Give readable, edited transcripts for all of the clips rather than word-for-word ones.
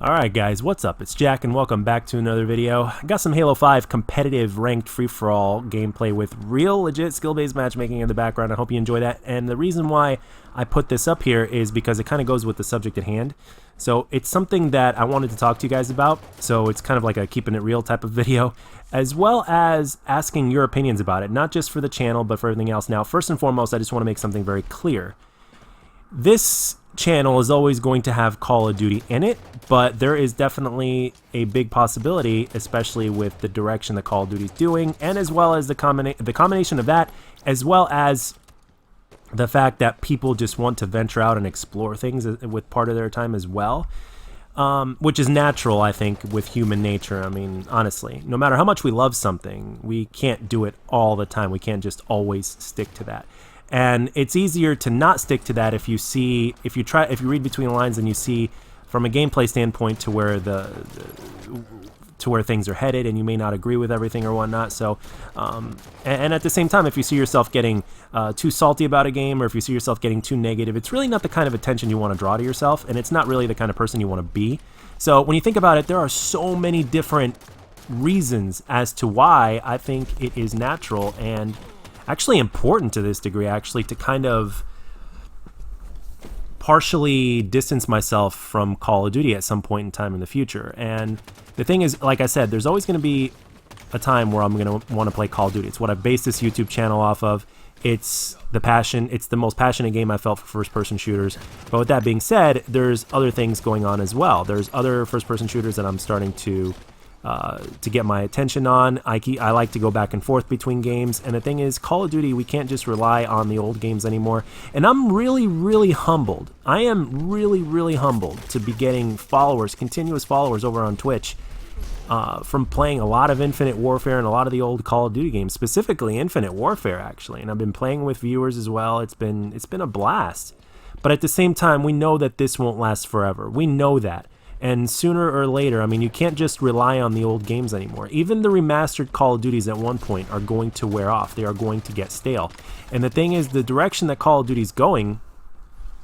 Alright guys, what's up? It's Jack and welcome back to another video. I got some Halo 5 competitive ranked free-for-all gameplay with real legit skill-based matchmaking in the background. I hope you enjoy that. And the reason why I put this up here is because it kind of goes with the subject at hand. So it's something that I wanted to talk to you guys about. So it's kind of like a keeping it real type of video, as well as asking your opinions about it, not just for the channel, but for everything else. Now, first and foremost, I just want to make something very clear. This channel is always going to have Call of Duty in it, but there is definitely a big possibility, especially with the direction that Call of Duty is doing, and as well as the combination of that, as well as the fact that people just want to venture out and explore things with part of their time as well, which is natural, I think, with human nature. I mean, honestly, no matter how much we love something, we can't do it all the time. We can't just always stick to that. And it's easier to not stick to that if you read between the lines and you see from a gameplay standpoint to where to where things are headed, and you may not agree with everything or whatnot. So, and at the same time, if you see yourself getting too salty about a game, or if you see yourself getting too negative, it's really not the kind of attention you want to draw to yourself, and it's not really the kind of person you want to be. So when you think about it, there are so many different reasons as to why I think it is natural and actually important to this degree, actually, to kind of partially distance myself from Call of Duty at some point in time in the future. And the thing is, like I said, there's always going to be a time where I'm going to want to play Call of Duty. It's what I've based this YouTube channel off of. It's the passion. It's the most passionate game I felt for first-person shooters. But with that being said, there's other things going on as well. There's other first-person shooters that I'm starting to get my attention on. I like to go back and forth between games, and the thing is, Call of Duty, we can't just rely on the old games anymore, and I'm really humbled. I am really humbled to be getting followers, continuous followers over on Twitch from playing a lot of Infinite Warfare and a lot of the old Call of Duty games, specifically Infinite Warfare, actually, and I've been playing with viewers as well. It's been a blast, but at the same time, we know that this won't last forever. We know that. And sooner or later, I mean, you can't just rely on the old games anymore. Even the remastered Call of Duties at one point are going to wear off. They are going to get stale. And the thing is, the direction that Call of Duty is going,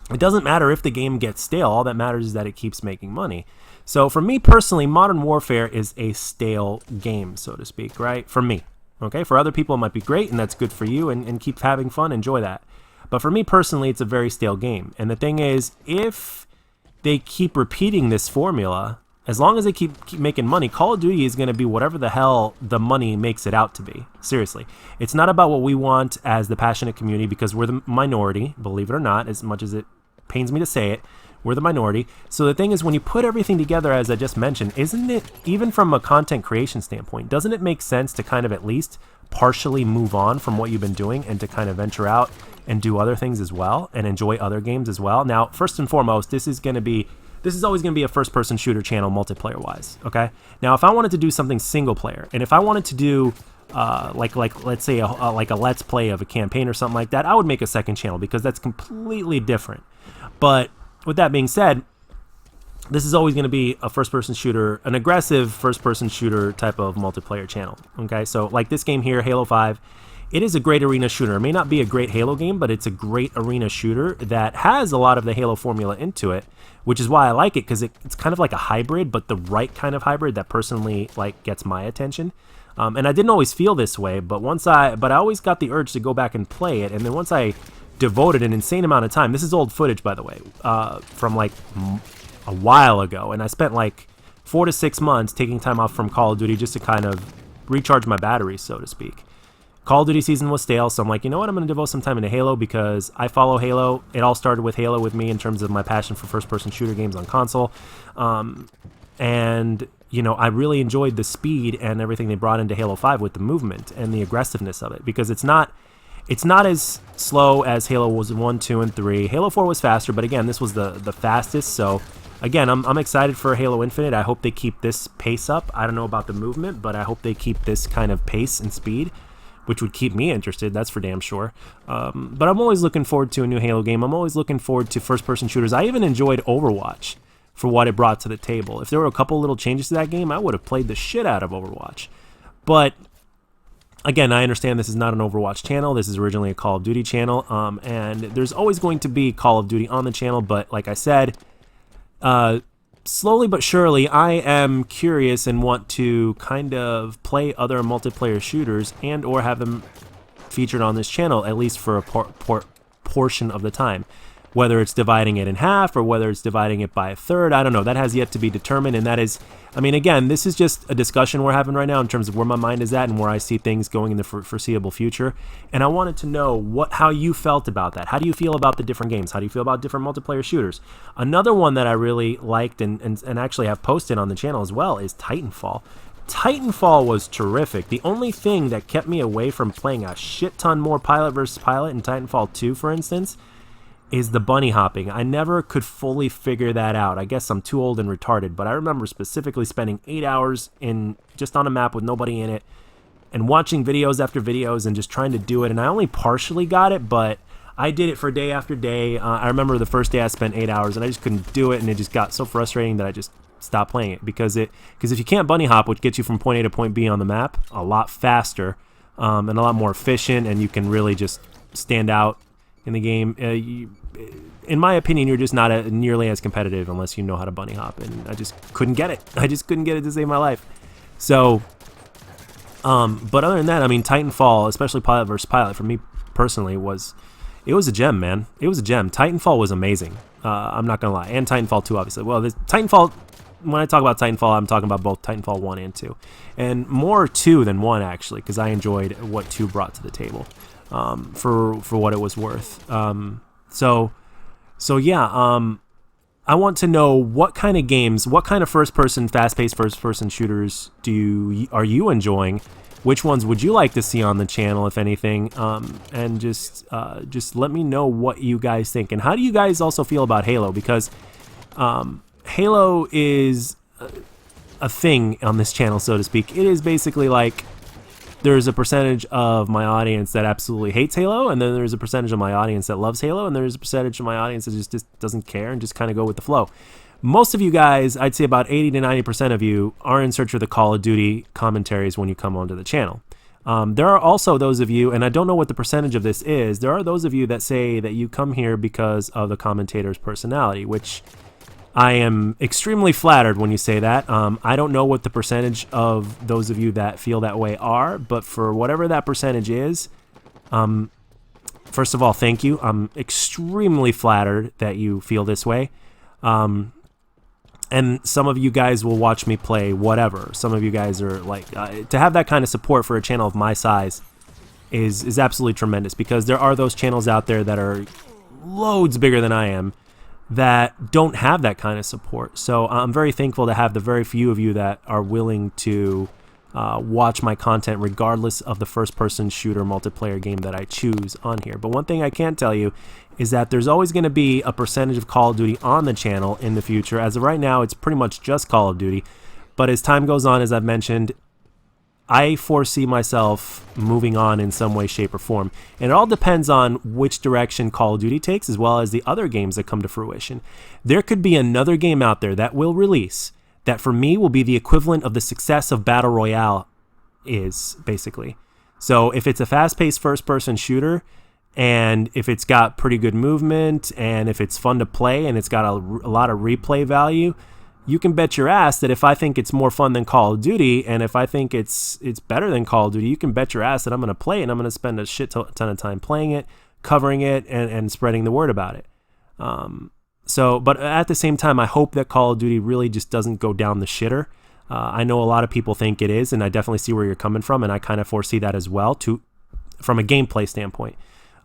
it doesn't matter if the game gets stale. All that matters is that it keeps making money. So for me personally, Modern Warfare is a stale game, so to speak, right? For me. Okay? For other people, it might be great, and that's good for you, and keep having fun, enjoy that. But for me personally, it's a very stale game. And the thing is, if they keep repeating this formula, as long as they keep making money, Call of Duty is going to be whatever the hell the money makes it out to be. Seriously. It's not about what we want as the passionate community, because we're the minority, believe it or not, as much as it pains me to say it, we're the minority. So the thing is, when you put everything together, as I just mentioned, isn't it, even from a content creation standpoint, doesn't it make sense to kind of at least partially move on from what you've been doing and to kind of venture out and do other things as well and enjoy other games as well? Now, first and foremost, this is always going to be a first-person shooter channel multiplayer-wise, okay? Now, if I wanted to do something single-player, and if I wanted to do let's say like a let's play of a campaign or something like that, I would make a second channel, because that's completely different. But with that being said, this is always going to be a first-person shooter, an aggressive first-person shooter type of multiplayer channel, okay? So like this game here, Halo 5, it is a great arena shooter. It may not be a great Halo game, but it's a great arena shooter that has a lot of the Halo formula into it, which is why I like it, because it's kind of like a hybrid, but the right kind of hybrid that personally gets my attention. And I didn't always feel this way, but I always got the urge to go back and play it. And then once I devoted an insane amount of time, this is old footage, by the way, from like a while ago, and I spent like 4 to 6 months taking time off from Call of Duty just to kind of recharge my batteries, so to speak. Call of Duty season was stale, so I'm like, you know what, I'm going to devote some time into Halo, because I follow Halo. It all started with Halo with me in terms of my passion for first-person shooter games on console. And, you know, I really enjoyed the speed and everything they brought into Halo 5 with the movement and the aggressiveness of it, because it's not as slow as Halo was 1, 2, and 3. Halo 4 was faster, but again, this was the fastest, so again, I'm excited for Halo Infinite. I hope they keep this pace up. I don't know about the movement, but I hope they keep this kind of pace and speed, which would keep me interested, that's for damn sure. But I'm always looking forward to a new Halo game. I'm always looking forward to first-person shooters. I even enjoyed Overwatch for what it brought to the table. If there were a couple little changes to that game, I would have played the shit out of Overwatch. But again, I understand this is not an Overwatch channel. This is originally a Call of Duty channel, and there's always going to be Call of Duty on the channel, but like I said, slowly but surely, I am curious and want to kind of play other multiplayer shooters and or have them featured on this channel, at least for a portion of the time. Whether it's dividing it in half or whether it's dividing it by a third, I don't know. That has yet to be determined, and that is, I mean, again, this is just a discussion we're having right now in terms of where my mind is at and where I see things going in the foreseeable future. And I wanted to know how you felt about that. How do you feel about the different games? How do you feel about different multiplayer shooters? Another one that I really liked and actually have posted on the channel as well is Titanfall. Titanfall was terrific. The only thing that kept me away from playing a shit ton more pilot versus pilot in Titanfall 2, for instance, is the bunny hopping. I never could fully figure that out. I guess I'm too old and retarded, but I remember specifically spending 8 hours just on a map with nobody in it and watching videos after videos and just trying to do it. And I only partially got it, but I did it for day after day. I remember the first day I spent 8 hours and I just couldn't do it, and it just got so frustrating that I just stopped playing it because if you can't bunny hop, which gets you from point A to point B on the map a lot faster and a lot more efficient, and you can really just stand out in the game, in my opinion, you're just not nearly as competitive unless you know how to bunny hop, and I just couldn't get it. I just couldn't get it to save my life. So, but other than that, I mean, Titanfall, especially pilot versus pilot, for me personally, it was a gem, man. It was a gem. Titanfall was amazing. I'm not gonna lie, and Titanfall 2, obviously. Well, Titanfall. When I talk about Titanfall, I'm talking about both Titanfall 1 and 2, and more 2 than 1 actually, because I enjoyed what 2 brought to the table. For what it was worth. So yeah, I want to know what kind of games, what kind of first-person, fast-paced first-person shooters are you enjoying? Which ones would you like to see on the channel, if anything? And just let me know what you guys think. And how do you guys also feel about Halo? Because Halo is a thing on this channel, so to speak. It is basically like, there's a percentage of my audience that absolutely hates Halo, and then there's a percentage of my audience that loves Halo, and there's a percentage of my audience that just doesn't care and just kind of go with the flow. Most of you guys, I'd say about 80 to 90% of you, are in search of the Call of Duty commentaries when you come onto the channel. There are also those of you, and I don't know what the percentage of this is, there are those of you that say that you come here because of the commentator's personality, which I am extremely flattered when you say that. I don't know what the percentage of those of you that feel that way are, but for whatever that percentage is, first of all, thank you. I'm extremely flattered that you feel this way. And some of you guys will watch me play whatever. Some of you guys are like, to have that kind of support for a channel of my size is absolutely tremendous, because there are those channels out there that are loads bigger than I am that don't have that kind of support. So I'm very thankful to have the very few of you that are willing to watch my content regardless of the first-person shooter multiplayer game that I choose on here. But one thing I can tell you is that there's always going to be a percentage of Call of Duty on the channel in the future. As of right now, it's pretty much just Call of Duty. But as time goes on, as I've mentioned, I foresee myself moving on in some way, shape, or form. And it all depends on which direction Call of Duty takes, as well as the other games that come to fruition. There could be another game out there that will release that for me will be the equivalent of the success of Battle Royale is, basically. So if it's a fast-paced first-person shooter, and if it's got pretty good movement, and if it's fun to play, and it's got a lot of replay value, you can bet your ass that if I think it's more fun than Call of Duty, and if I think it's better than Call of Duty, you can bet your ass that I'm going to play it, and I'm going to spend a shit ton of time playing it, covering it, and spreading the word about it. But at the same time, I hope that Call of Duty really just doesn't go down the shitter. I know a lot of people think it is, and I definitely see where you're coming from, and I kind of foresee that as well, from a gameplay standpoint.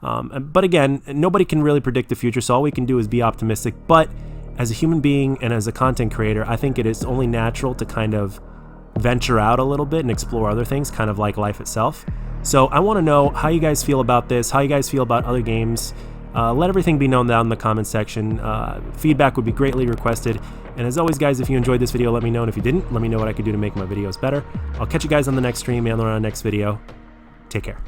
But again, nobody can really predict the future, so all we can do is be optimistic. But as a human being and as a content creator, I think it is only natural to kind of venture out a little bit and explore other things, kind of like life itself. So I want to know how you guys feel about this, how you guys feel about other games. Let everything be known down in the comments section. Feedback would be greatly requested. And as always, guys, if you enjoyed this video, let me know. And if you didn't, let me know what I could do to make my videos better. I'll catch you guys on the next stream and on the next video. Take care.